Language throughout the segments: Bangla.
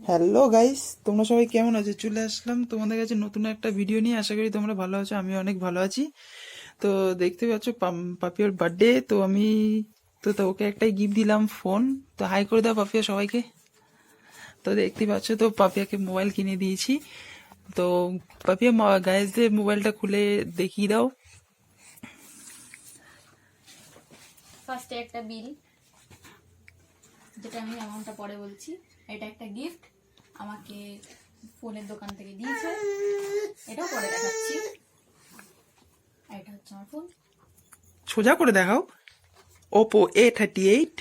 হ্যালো গাইস, তোমরা সবাই কেমন আছো? চলে আসলাম তোমাদের কাছে নতুন একটা ভিডিও নিয়ে। আশা করি তোমরা ভালো আছো, আমি অনেক ভালো আছি। তো দেখতে পাচ্ছ পাপিয়ার বার্থডে, তো আমি তো ওকে একটাই গিফট দিলাম, ফোন। তো হাই করে দাও পাপিয়া সবাইকে। তো দেখতে পাচ্ছ, তো পাপিয়াকে মোবাইল কিনে দিয়েছি। তো পাপিয়া গাইসদের মোবাইলটা খুলে দেখিয়ে দাও। ফার্স্টে একটা বিল, যেটা আমি অ্যামাউন্টটা পরে বলছি। এটা একটা গিফট আমাকে ফোনের দোকান থেকে দিয়েছে, এটাও পরে দেখাচ্ছি। এটা হচ্ছে আমার ফোন। সোজা করে দেখাও। ওপো A38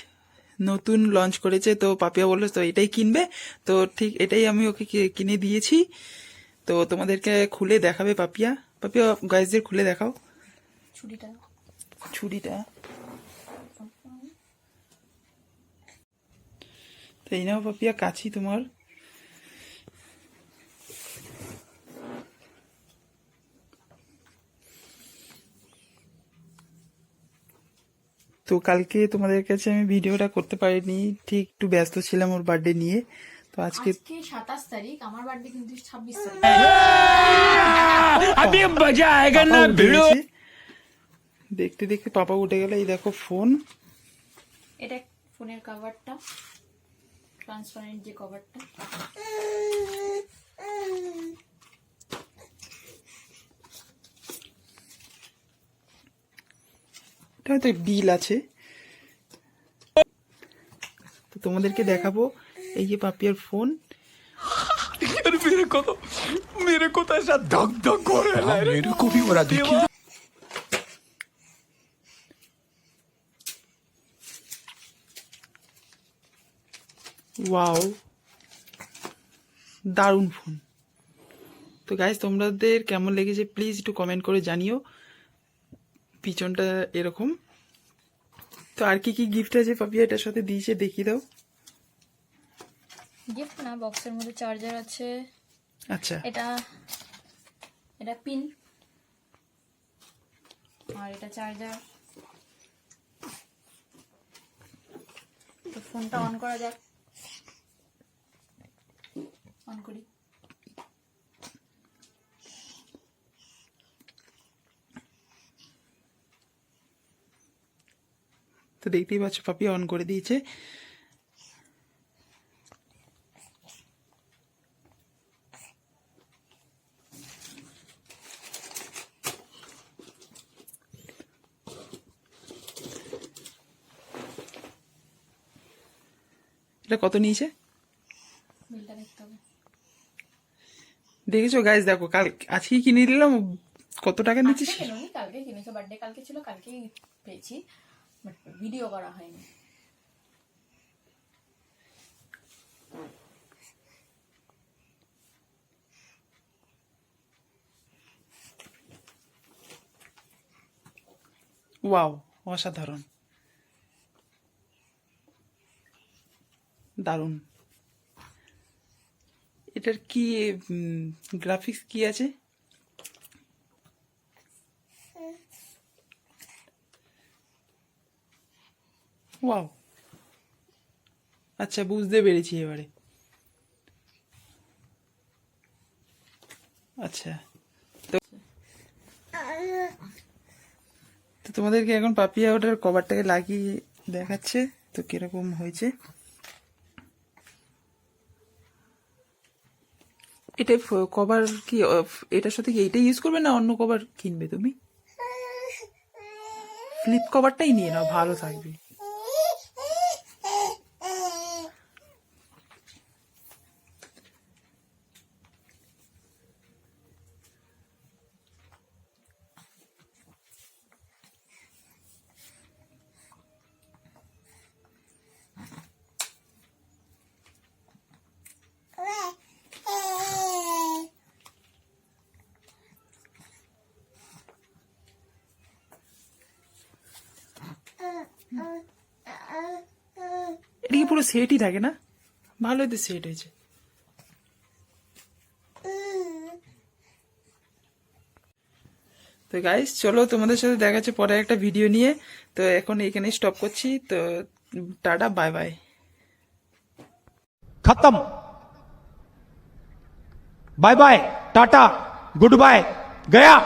নতুন লঞ্চ করেছে। তো পাপিয়া বললো তো এটাই কিনবে, তো ঠিক এটাই আমি ওকে কিনে দিয়েছি। তো তোমাদেরকে খুলে দেখাবে পাপিয়া। পাপিয়া গাইজদের খুলে দেখাও ছুরিটা। তো এই নাও পাপিয়া কাছি তোমার। তো কালকে তোমাদের কাছে আমি ভিডিওটা করতে পারিনি, ঠিক একটু ব্যস্ত ছিলাম ওর বার্থডে নিয়ে। তো আজকে 27 তারিখ, আমার বার্থডে কিন্তু 26 তারিখ। अभी मजा आएगा ना भिड़ो। দেখতে দেখতে পাপা উঠে গেল। এই দেখো ফোন। এটা ফোনের কভারটা, ট্রান্সপারেন্ট যে কভারটা। এটাতে বিল আছে। তো তোমাদেরকে দেখাবো এই যে পাপিয়ার ফোন। मेरे को तो ऐसा धक धक हो रहा है। मेरे को भी हो रहा देखिए। ওয়াও, দারুণ ফোন। তো গাইজ তোমাদের কেমন লেগেছে প্লিজ একটু কমেন্ট করে জানিও। পিছনটা এরকম। তো আর কি কি গিফট আছে পাপিয়া এটার সাথে দিয়েছে দেখিয়ে দাও। গিফট না, বক্সের মধ্যে চার্জার আছে। আচ্ছা, এটা পিন, আর এটা চার্জার। তো ফোনটা অন করা যাক, অন করি। তো দেখতেই পাচ্ছ পাপিয়া অন করে দিয়েছে। এটা কত নিয়েছে বিলটা দেখতে হবে। দেখেছো গাইজ? দেখো কাল আজকেই কিনে দিলাম। কত টাকা নিচ্ছিস? আজকে কিনুনি, কালকে কিনেছো। বার্থডে কালকে ছিল, কালকেই পেয়েছি, বাট ভিডিও করা হয়নি। ওয়াও, অসাধারণ, দারুণ। এটার কি গ্রাফিক্স কি আছে? ওয়াও, আচ্ছা বুঝতে পেরেছি এবারে। আচ্ছা, তো তোমাদেরকে এখন পাপিয়া ওটার কভারটাকে লাগিয়ে দেখাচ্ছে তো কিরকম হয়েছে। এটা কভার কি এটার সাথে কি এইটা ইউজ করবে না অন্য কভার কিনবে তুমি? ফ্লিপ কভারটাই নিয়ে নাও, ভালো থাকবে। এটা কি পুরো সেটই থাকে না? ভালোই তো সেট হয়েছে। তো গাইস চলো তোমাদের সাথে দেখা যাচ্ছে পরে একটা ভিডিও নিয়ে। তো এখন এখানে স্টপ করছি। তো টাটা, বাই বাই। खत्म। बाय बाय टाटा गुड बाय गया